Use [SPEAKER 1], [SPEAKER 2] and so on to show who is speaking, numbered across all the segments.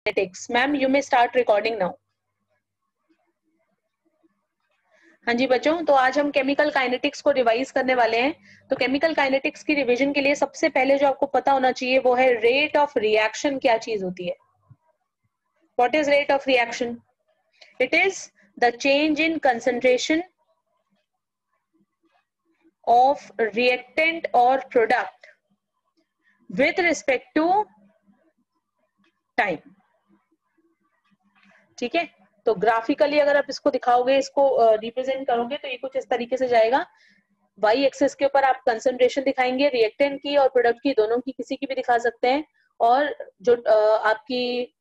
[SPEAKER 1] Kinetics. Ma'am you may start recording now. हाँ जी बच्चों, तो आज हम केमिकल काइनेटिक्स को रिवाइज करने वाले हैं। तो केमिकल काइनेटिक्स की रिवीजन के लिए सबसे पहले जो आपको पता होना चाहिए वो है रेट ऑफ रिएक्शन क्या चीज होती है। What is rate of reaction? It is the change in concentration of reactant और product with respect to time. ठीक है, तो ग्राफिकली अगर आप इसको दिखाओगे, इसको रिप्रेजेंट करोगे तो ये कुछ इस तरीके से जाएगा। वाई एक्सिस के ऊपर आप कंसंट्रेशन दिखाएंगे, रिएक्टेंट की और प्रोडक्ट की, दोनों की, किसी की भी दिखा सकते हैं। और जो आपकी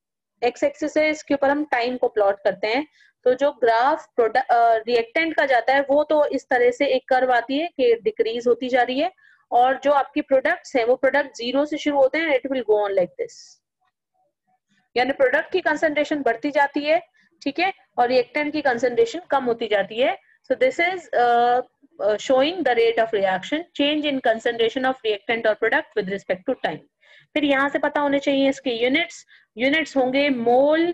[SPEAKER 1] एक्स एक्सिस है इसके ऊपर हम टाइम को प्लॉट करते हैं। तो जो ग्राफ रिएक्टेंट का जाता है वो तो इस तरह से एक कर्व आती है कि डिक्रीज होती जा रही है, और जो आपकी प्रोडक्ट्स है वो प्रोडक्ट 0 से शुरू होते हैं, it will go on like this, यानी प्रोडक्ट की कंसंट्रेशन बढ़ती जाती है, ठीक है, और रिएक्टेंट की कंसंट्रेशन कम होती जाती है। सो this is showing the rate of reaction change in concentration of reactant और product with respect to time। फिर यहाँ से पता होने चाहिए इसके यूनिट्स होंगे मोल,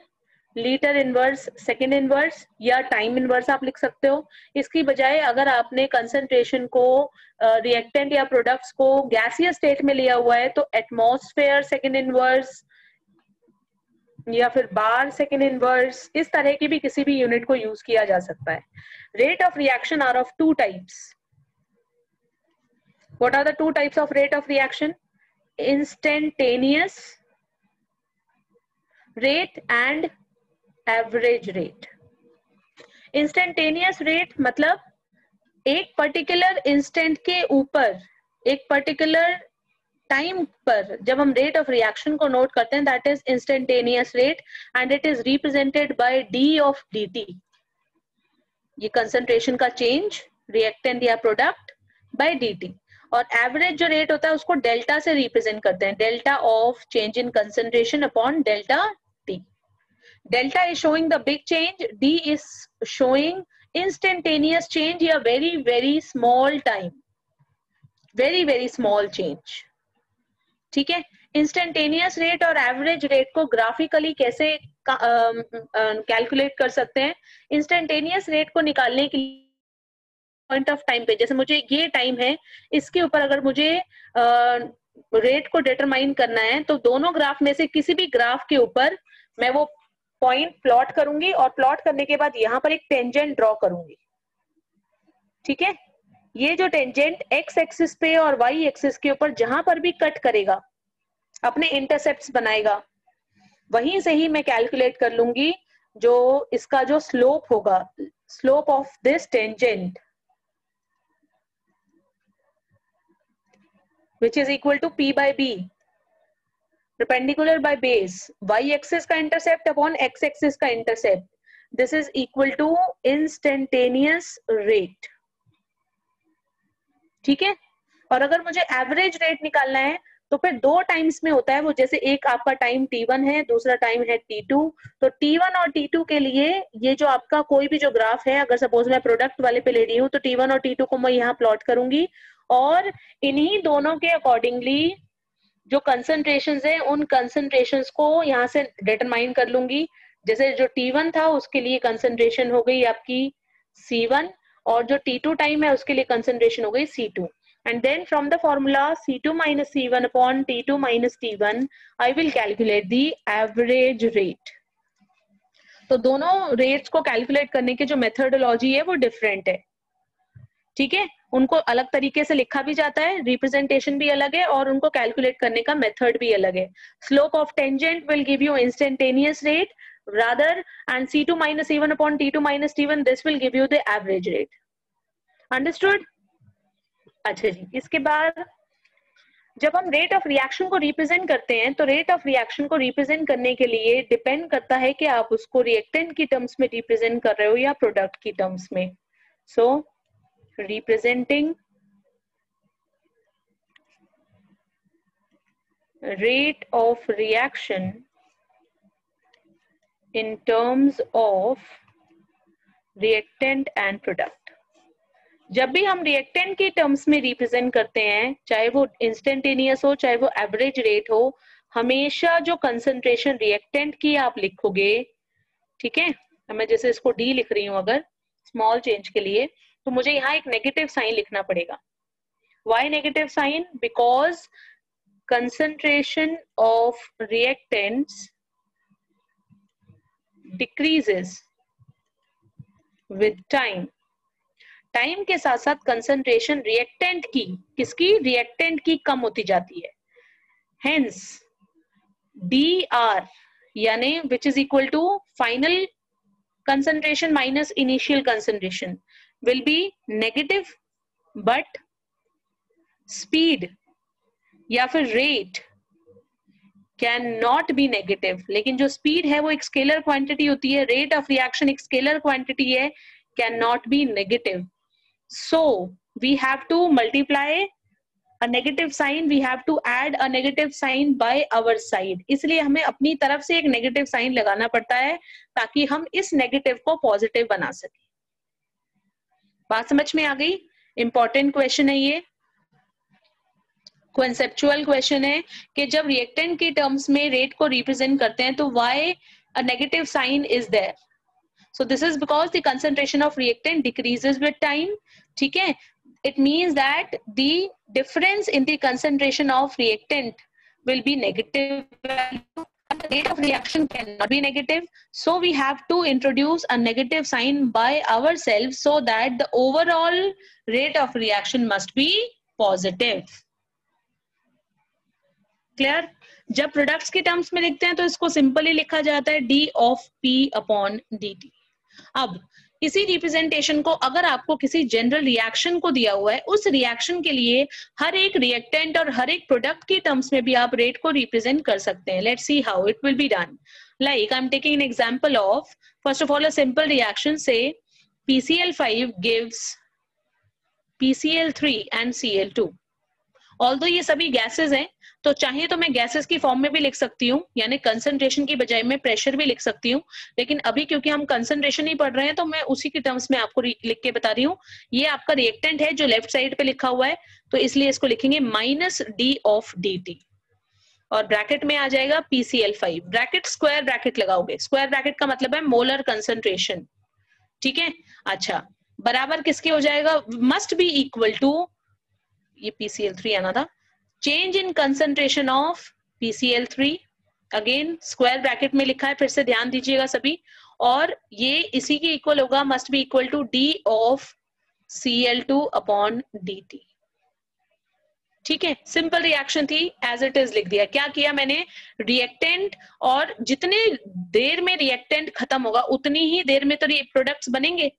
[SPEAKER 1] लीटर इनवर्स, सेकेंड इनवर्स या टाइम इनवर्स आप लिख सकते हो। इसकी बजाय अगर आपने कंसंट्रेशन को रिएक्टेंट या प्रोडक्ट्स को गैसियस स्टेट में लिया हुआ है तो एटमॉस्फेयर सेकेंड इनवर्स या फिर बार सेकेंड इनवर्स, इस तरह की भी किसी भी यूनिट को यूज किया जा सकता है। Rate of reaction are of two types. What are the two types of rate of reaction? Instantaneous rate and average rate. Instantaneous rate मतलब एक पर्टिकुलर इंस्टेंट के ऊपर, एक पर्टिकुलर टाइम पर जब हम रेट ऑफ रिएक्शन को नोट करते हैं, that is instantaneous rate and it is represented by D of dt। ये कंसंट्रेशन का चेंज रिएक्टेंट या प्रोडक्ट बाय dt। और एवरेज जो रेट होता है उसको डेल्टा से रिप्रेजेंट करते हैं, delta of change in concentration upon delta t। Delta is showing the big change, d is showing instantaneous change या very very small time, very very small change. ठीक है, इंस्टेंटेनियस रेट और average rate को graphically कैसे calculate कर सकते हैं? Instantaneous rate को निकालने के लिए पॉइंट ऑफ टाइम पे, जैसे मुझे ये टाइम है, इसके ऊपर अगर मुझे रेट को डिटरमाइन करना है तो दोनों ग्राफ में से किसी भी ग्राफ के ऊपर मैं वो पॉइंट प्लॉट करूंगी और प्लॉट करने के बाद यहाँ पर एक टेंजेंट ड्रॉ करूंगी। ठीक है, ये जो टेंजेंट एक्स एक्सिस पे और वाई एक्सिस के ऊपर जहां पर भी कट करेगा, अपने इंटरसेप्ट्स बनाएगा, वहीं से ही मैं कैलकुलेट कर लूंगी जो इसका जो स्लोप होगा, slope of this tangent which is equal to p by b, perpendicular by base, y axis का इंटरसेप्ट अपॉन x एक्सिस का intercept, this is equal to instantaneous rate. ठीक है, और अगर मुझे एवरेज रेट निकालना है तो फिर दो टाइम्स में होता है वो, जैसे एक आपका टाइम t1 है, दूसरा टाइम है t2। तो t1 और t2 के लिए ये जो आपका कोई भी जो ग्राफ है, अगर सपोज मैं प्रोडक्ट वाले पे ले रही हूँ तो t1 और t2 को मैं यहाँ प्लॉट करूंगी और इन्हीं दोनों के अकॉर्डिंगली जो कंसंट्रेशंस है उन कंसंट्रेशंस को यहाँ से डिटरमाइन कर लूंगी। जैसे जो t1 था उसके लिए कंसंट्रेशन हो गई आपकी c1 और जो t2 टाइम है उसके लिए कंसंट्रेशन हो गई c2। And then from the formula C2 minus C1 upon T2 minus T1, I will calculate the average rate। तो दोनों रेट्स को कैलकुलेट करने की जो मेथडोलॉजी है वो डिफरेंट है। ठीक है, उनको अलग तरीके से लिखा भी जाता है, रिप्रेजेंटेशन भी अलग है और उनको कैलकुलेट करने का मेथड भी अलग है। Slope of tangent will give you instantaneous rate rather and C2 minus C1 upon T2 minus T1, this will give you the average rate। Understood? अच्छा जी, इसके बाद जब हम रेट ऑफ रिएक्शन को रिप्रेजेंट करते हैं तो रेट ऑफ रिएक्शन को रिप्रेजेंट करने के लिए डिपेंड करता है कि आप उसको रिएक्टेंट की टर्म्स में रिप्रेजेंट कर रहे हो या प्रोडक्ट की टर्म्स में। So representing rate of reaction in terms of reactant and product. जब भी हम रिएक्टेंट के टर्म्स में रिप्रेजेंट करते हैं, चाहे वो इंस्टेंटेनियस हो चाहे वो एवरेज रेट हो, हमेशा जो कंसंट्रेशन रिएक्टेंट की आप लिखोगे, ठीक है, मैं जैसे इसको डी लिख रही हूं अगर स्मॉल चेंज के लिए, तो मुझे यहाँ एक नेगेटिव साइन लिखना पड़ेगा. Why negative sign? Because concentration of reactants decreases with time. Time के साथ साथ कंसंट्रेशन रिएक्टेंट की, किसकी? रिएक्टेंट की कम होती जाती है. हेंस dr यानी which is equal to final concentration minus initial concentration will be negative, but speed या फिर rate can not be negative. लेकिन जो स्पीड है वो एक स्केलर क्वांटिटी होती है, रेट ऑफ रिएक्शन एक स्केलर क्वांटिटी है, cannot be negative. So we have to multiply a negative sign, we have to add a negative sign by our side. इसलिए हमें अपनी तरफ से एक नेगेटिव साइन लगाना पड़ता है ताकि हम इस नेगेटिव को पॉजिटिव बना सकें. बात समझ में आ गई? इंपॉर्टेंट क्वेश्चन है ये, कॉन्सेप्चुअल क्वेश्चन है कि जब रिएक्टेंट के टर्म्स में रेट को रिप्रेजेंट करते हैं तो why a negative sign is there. So this is because the concentration of reactant decreases with time. ठीक है, it means that the difference in the concentration of reactant will be negative value. The rate of reaction cannot be negative, so we have to introduce a negative sign by ourselves so that the overall rate of reaction must be positive. Clear? जब products के terms में लिखते हैं तो इसको simply लिखा जाता है d of p upon dt. अब इसी रिप्रेजेंटेशन को अगर आपको किसी जनरल रिएक्शन को दिया हुआ है, उस रिएक्शन के लिए हर एक रिएक्टेंट और हर एक प्रोडक्ट के टर्म्स में भी आप रेट को रिप्रेजेंट कर सकते हैं. Let's see how it will be done. Like I am taking an example of first of all a simple reaction से PCl5 gives PCl3 and Cl2. Although ये सभी गैसेस हैं, तो चाहे तो मैं गैसेस की फॉर्म में भी लिख सकती हूँ, यानी कंसंट्रेशन की बजाय मैं प्रेशर भी लिख सकती हूँ. लेकिन अभी क्योंकि हम कंसंट्रेशन ही पढ़ रहे हैं तो मैं उसी के टर्म्स में आपको लिख के बता रही हूँ. ये आपका रिएक्टेंट है जो लेफ्ट साइड पे लिखा हुआ है, तो इसलिए इसको लिखेंगे -d of dt और ब्रैकेट में आ जाएगा PCl5. ब्रैकेट स्क्वायर ब्रैकेट लगाओगे, स्क्वायर ब्रैकेट का मतलब है मोलर कंसंट्रेशन. ठीक है, अच्छा, बराबर किसके हो जाएगा? मस्ट बी इक्वल टू, ये PCl3 आना था, change in concentration of PCl3. Again square bracket में लिखा है, फिर से ध्यान दीजिएगा सभी, और ये इसी के इक्वल होगा, must be equal to d of Cl2 upon dt. ठीक है, सिंपल रिएक्शन थी, एज इट इज लिख दिया. क्या किया मैंने? रिएक्टेंट, और जितने देर में रिएक्टेंट खत्म होगा उतनी ही देर में तो ये प्रोडक्ट्स बनेंगे,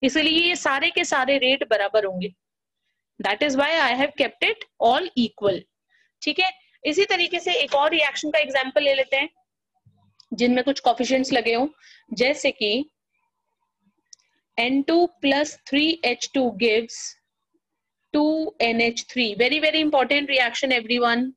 [SPEAKER 1] इसलिए ये सारे के सारे रेट बराबर होंगे. That is why I have kept it all equal. ठीक है, इसी तरीके से एक और रिएक्शन का एग्जांपल ले लेते हैं जिनमें कुछ कोफिशिएंट्स लगे हों, जैसे कि N2 plus 3H2 gives 2NH3. Very very important reaction everyone.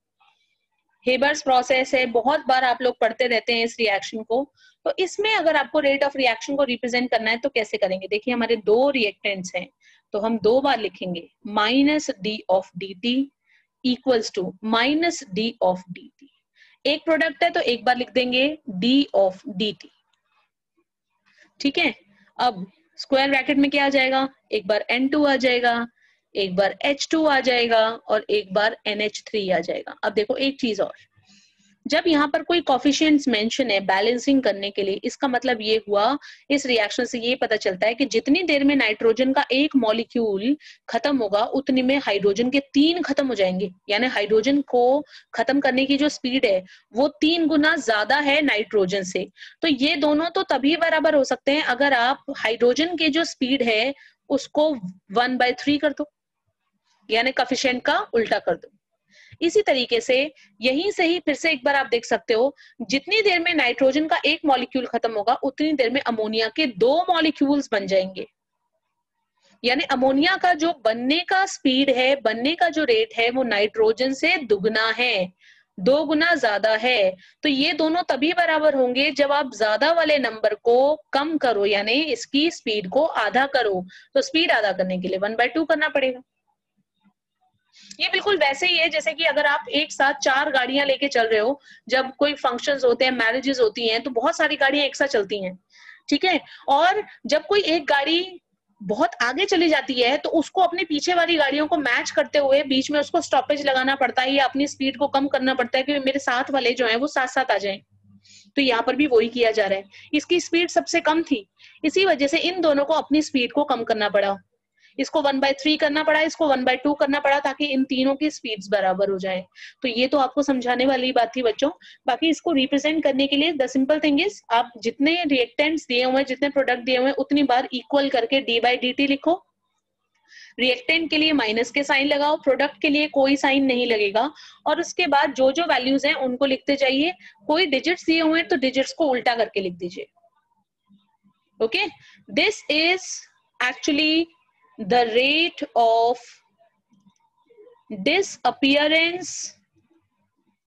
[SPEAKER 1] Haber's process है, बहुत बार आप लोग पढ़ते रहते हैं इस रिएक्शन को. तो इसमें अगर आपको रेट ऑफ रिएक्शन को रिप्रेजेंट करना है तो कैसे करेंगे? देखिए, हमारे दो रिएक्टेंट्स हैं तो हम दो बार लिखेंगे -d of dt equals to -d of dt. एक प्रोडक्ट है तो एक बार लिख देंगे d of dt. ठीक है, अब स्क्वायर ब्रैकेट में क्या आ जाएगा? एक बार N2 आ जाएगा, एक बार H2 आ जाएगा और एक बार NH3 आ जाएगा. अब देखो एक चीज और, जब यहाँ पर कोई कोफिशिएंट्स मेंशन है बैलेंसिंग करने के लिए, इसका मतलब ये हुआ, इस रिएक्शन से ये पता चलता है कि जितनी देर में नाइट्रोजन का एक मॉलिक्यूल खत्म होगा उतनी में हाइड्रोजन के 3 खत्म हो जाएंगे. यानी हाइड्रोजन को खत्म करने की जो स्पीड है वो 3 गुना ज्यादा है नाइट्रोजन से. तो ये दोनों तो तभी बराबर हो सकते हैं अगर आप हाइड्रोजन के जो स्पीड है उसको 1/3 कर दो, यानी कोफिशिएंट का उल्टा कर दो. इसी तरीके से यहीं से ही फिर से एक बार आप देख सकते हो, जितनी देर में नाइट्रोजन का एक मॉलिक्यूल खत्म होगा उतनी देर में अमोनिया के 2 मॉलिक्यूल्स बन जाएंगे. यानी अमोनिया का जो बनने का स्पीड है, बनने का जो रेट है वो नाइट्रोजन से दुगना है, 2 गुना ज्यादा है. तो ये दोनों तभी बराबर होंगे जब आप ज्यादा वाले नंबर को कम करो, यानी इसकी स्पीड को आधा करो. तो स्पीड आधा करने के लिए 1/2 करना पड़ेगा. ये बिल्कुल वैसे ही है जैसे कि अगर आप एक साथ 4 गाड़ियां लेके चल रहे हो, जब कोई फंक्शंस होते हैं, मैरिजेस होती हैं, तो बहुत सारी गाड़ियां एक साथ चलती हैं, ठीक है? और जब कोई एक गाड़ी बहुत आगे चली जाती है, तो उसको अपने पीछे वाली गाड़ियों को मैच करते हुए बीच में उसको स्टॉपेज लगाना पड़ता है या अपनी स्पीड को कम करना पड़ता है कि मेरे साथ वाले जो हैं वो साथ-साथ आ जाएं। तो यहाँ पर भी वही किया जा रहा है। इसकी स्पीड सबसे कम थी, इसी वजह से इन दोनों को अपनी स्पीड को कम करना पड़ा। इसको 1/3 करना पड़ा, इसको 1/2 करना पड़ा ताकि इन तीनों की स्पीड्स बराबर हो जाए। तो ये तो आपको समझाने वाली बात थी बच्चों। बाकी इसको रिप्रेजेंट करने के लिए द सिंपल थिंग इज आप जितने रिएक्टेंट्स दिए हुए हैं, जितने प्रोडक्ट दिए हुए हैं, उतनी बार इक्वल करके d/dt लिखो। रिएक्टेंट के लिए माइनस के साइन लगाओ, प्रोडक्ट के लिए कोई साइन नहीं लगेगा, और उसके बाद जो जो वैल्यूज हैं उनको लिखते जाइए। कोई डिजिट्स दिए हुए हैं तो डिजिट्स को उल्टा करके लिख दीजिए। Okay, this is actually the rate of disappearance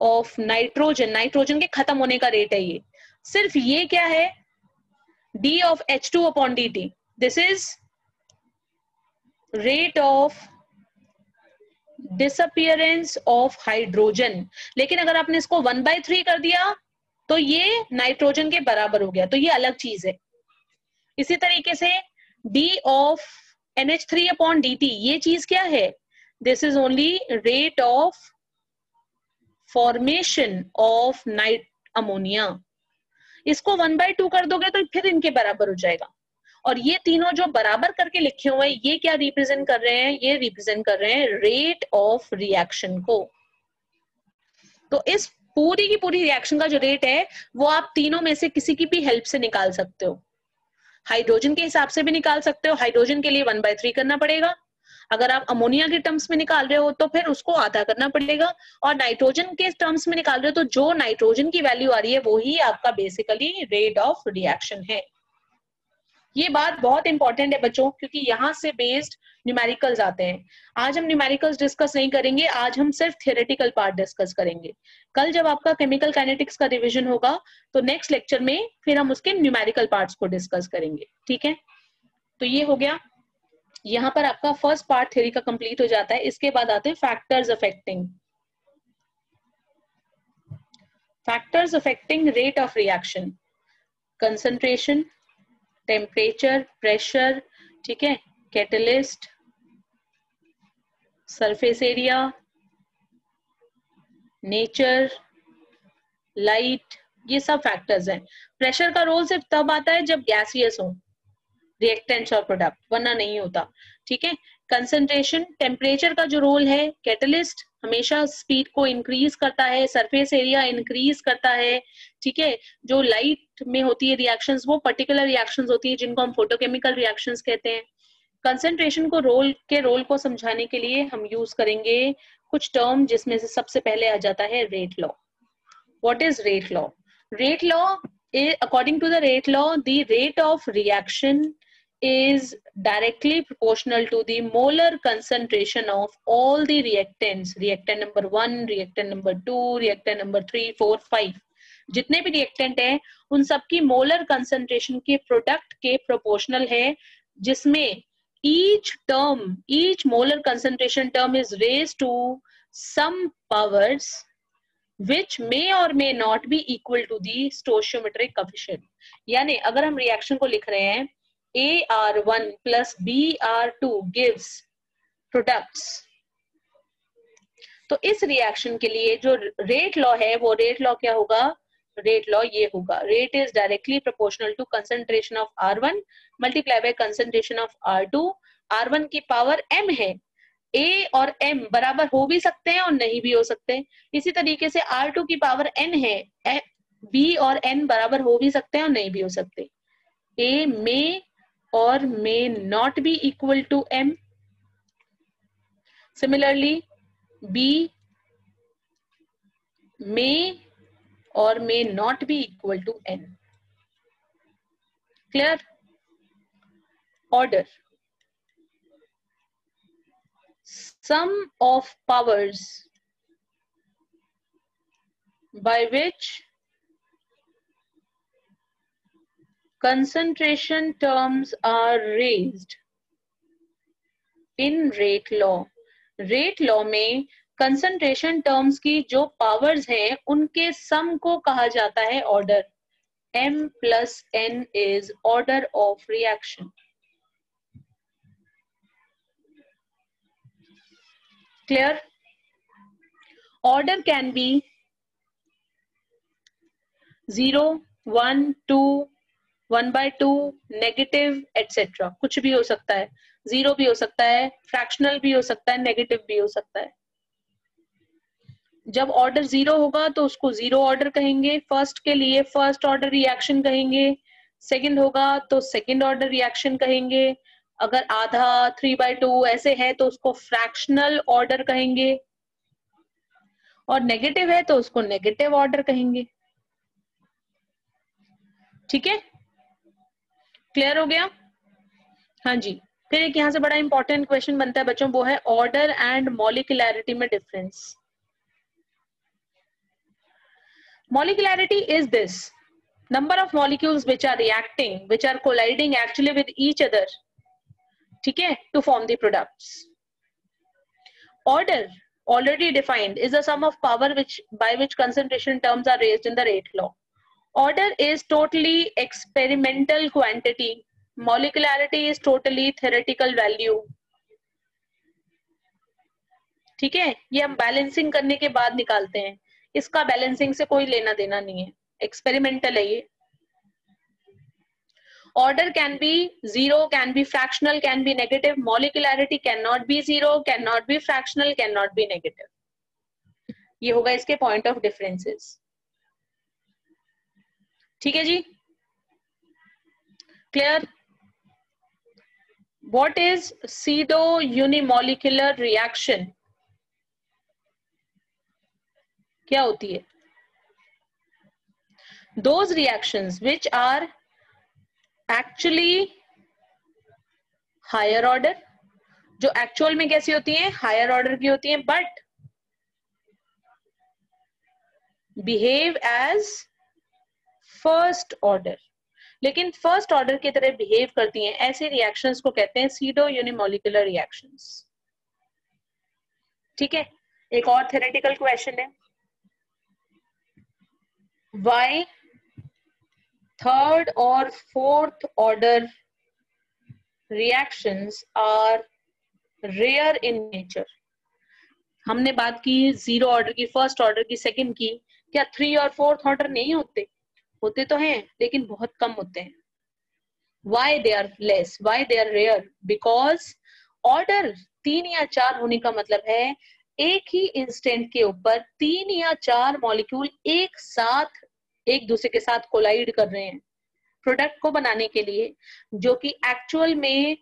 [SPEAKER 1] of nitrogen, nitrogen के खत्म होने का रेट है ये। सिर्फ ये क्या है, d of H2 upon dt, this is rate of disappearance of hydrogen। लेकिन अगर आपने इसको 1/3 कर दिया तो ये नाइट्रोजन के बराबर हो गया, तो ये अलग चीज है। इसी तरीके से d of NH3 upon dt, ये चीज क्या है, this is only rate of formation of night ammonia. इसको 1/2 कर दोगे तो फिर इनके बराबर हो जाएगा। और ये तीनों जो बराबर करके लिखे हुए हैं, ये क्या रिप्रेजेंट कर रहे हैं, ये रिप्रेजेंट कर रहे हैं रेट ऑफ रिएक्शन को। तो इस पूरी की पूरी रिएक्शन का जो रेट है वो आप तीनों में से किसी की भी हेल्प से निकाल सकते हो। हाइड्रोजन के हिसाब से भी निकाल सकते हो, हाइड्रोजन के लिए 1/3 करना पड़ेगा। अगर आप अमोनिया के टर्म्स में निकाल रहे हो तो फिर उसको आधा करना पड़ेगा, और नाइट्रोजन के टर्म्स में निकाल रहे हो तो जो नाइट्रोजन की वैल्यू आ रही है वो ही आपका बेसिकली रेट ऑफ रिएक्शन है। ये बात बहुत इंपॉर्टेंट है बच्चों, क्योंकि यहाँ से बेस्ड न्यूमेरिकल्स आते हैं। आज हम न्यूमेरिकल्स डिस्कस नहीं करेंगे, आज हम सिर्फ थियोरेटिकल पार्ट डिस्कस करेंगे। कल जब आपका केमिकल काइनेटिक्स का रिवीजन होगा तो नेक्स्ट लेक्चर में फिर हम उसके न्यूमेरिकल पार्ट्स को डिस्कस करेंगे, ठीक है? तो ये हो गया, यहाँ पर आपका फर्स्ट पार्ट थ्योरी का कंप्लीट हो जाता है। इसके बाद आते हैं factors affecting rate of reaction, concentration, temperature, pressure, ठीक है, catalyst, surface area, nature, light, ये सब फैक्टर्स हैं। प्रेशर का रोल सिर्फ तब आता है जब गैसियस हो रिएक्टेंट्स और प्रोडक्ट, वरना नहीं होता, ठीक है। कंसंट्रेशन, टेम्परेचर का जो रोल है, कैटलिस्ट हमेशा स्पीड को इंक्रीज करता है, सरफेस एरिया इंक्रीज करता है, ठीक है। जो लाइट में होती है रिएक्शंस, वो पर्टिकुलर रिएक्शंस होती है जिनको हम फोटोकेमिकल रिएक्शंस कहते हैं। कंसंट्रेशन को रोल को समझाने के लिए हम यूज करेंगे कुछ टर्म, जिसमें से सबसे पहले आ जाता है rate law. What is rate law? Rate law, according to the rate law, the rate of reaction is directly proportional to the molar concentration of all the reactants, reactant number 1, reactant number 2, reactant number 3, 4, 5, जितने भी reactant हैं उन सबकी molar concentration के product के proportional है, जिसमें each molar concentration term is raised to some powers which may or may not be equal to the stoichiometric coefficient। यानी अगर हम रिएक्शन को लिख रहे हैं AR1 plus BR2 gives products, तो इस रिएक्शन के लिए जो रेट लॉ है, वो रेट लॉ क्या होगा? रेट लॉ ये होगा, rate is directly proportional to concentration of R1 multiply by concentration of R2। R1 की पावर m है, A और m बराबर हो भी सकते हैं और नहीं भी हो सकते। इसी तरीके से R2 की पावर n है, B और n बराबर हो भी सकते हैं और नहीं भी हो सकते। A may और may not be equal to m, similarly B may or may not be equal to n। Clear? Order, sum of powers by which concentration terms are raised in rate law rate law में concentration terms की जो powers हैं उनके सम को कहा जाता है order. m plus n is order of reaction. Clear? Order can be 0, 1, 2, 1/2, negative, etc. कुछ भी हो सकता है. 0 भी हो सकता है, फ्रैक्शनल भी हो सकता है, नेगेटिव भी हो सकता है. जब ऑर्डर 0 होगा तो उसको 0 ऑर्डर कहेंगे. फर्स्ट के लिए फर्स्ट ऑर्डर रिएक्शन कहेंगे. सेकंड होगा तो सेकंड ऑर्डर रिएक्शन कहेंगे. अगर आधा 3/2 ऐसे है तो उसको फ्रैक्शनल ऑर्डर कहेंगे. और नेगेटिव है तो उसको नेगेटिव ऑर्डर कहेंगे. ठीक है, क्लियर हो गया? हाँ जी. फिर एक यहां से बड़ा इंपॉर्टेंट क्वेश्चन बनता है बच्चों, वो है ऑर्डर एंड मॉलिक्यूलैरिटी में difference. Molecularity is this: number of molecules which are reacting, which are colliding actually with each other, ठीक है, to form the products. Order, already defined, is the sum of power by which concentration terms are raised in the rate law. Order is totally experimental quantity. Molecularity is totally theoretical value. ठीक है, ये हम balancing करने के बाद निकालते हैं. इसका बैलेंसिंग से कोई लेना देना नहीं है, एक्सपेरिमेंटल है ये. Order can be 0, can be fractional, can be negative. Molecularity cannot be 0, cannot be fractional, cannot be negative. ये होगा इसके point of differences. ठीक है जी, clear? What is pseudo unimolecular reaction? क्या होती है? Those reactions which are actually higher order, जो actual में कैसी होती हैं? हायर ऑर्डर की होती हैं, but behave as first order. लेकिन फर्स्ट ऑर्डर की तरह बिहेव करती हैं, ऐसे रिएक्शंस को कहते हैं सीडो यूनिमोलिकुलर रिएक्शंस. ठीक है, एक और थ्योरेटिकल क्वेश्चन है. व्हाई थर्ड और fourth order reactions are rare in nature. हमने बात की जीरो ऑर्डर की, फर्स्ट ऑर्डर की, सेकंड की. क्या 3 और 4th ऑर्डर नहीं होते? होते तो हैं, लेकिन बहुत कम होते हैं. Why they are less? Why they are rare? Because order 3 या 4 होने का मतलब है एक ही इंस्टेंट के ऊपर 3 या 4 मॉलिक्यूल एक साथ एक दूसरे के साथ कोलाइड कर रहे हैं प्रोडक्ट को बनाने के लिए, जो कि एक्चुअल में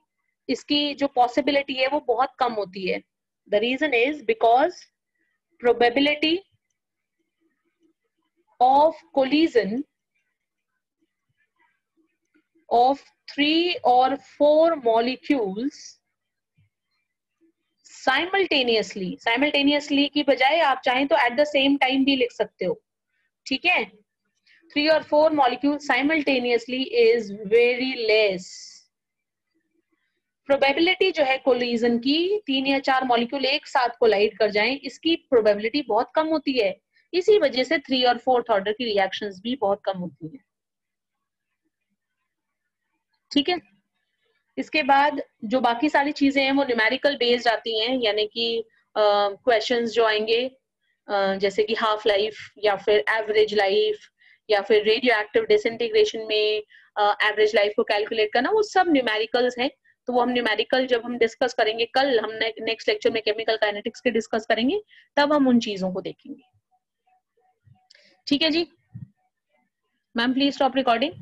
[SPEAKER 1] इसकी जो पॉसिबिलिटी है वो बहुत कम होती है. The reason is because probability of collision of 3 or 4 molecules simultaneously की बजाय आप चाहें तो at the same time भी लिख सकते हो. ठीक है, 3 or 4 molecules simultaneously is very less. Probability जो है कोलिजन की, 3 या 4 मॉलिक्यूल एक साथ कोलाइड कर जाएं, इसकी प्रोबेबिलिटी बहुत कम होती है. इसी वजह से 3 और 4th ऑर्डर की रिएक्शंस भी बहुत कम होती है. ठीक है, इसके बाद जो बाकी सारी चीजें हैं वो न्यूमेरिकल बेस्ड आती हैं, यानी कि क्वेश्चंस जो आएंगे जैसे कि हाफ लाइफ या फिर एवरेज लाइफ या फिर रेडियो एक्टिव डिसइंटीग्रेशन में एवरेज लाइफ को कैलकुलेट करना, वो सब न्यूमेरिकल्स हैं. तो वो हम न्यूमेरिकल जब हम डिस्कस करेंगे, कल हम नेक्स्ट लेक्चर में केमिकल काइनेटिक्स के डिस्कस करेंगे, तब हम उन चीजों को देखेंगे. ठीक है जी, मैम प्लीज स्टॉप रिकॉर्डिंग.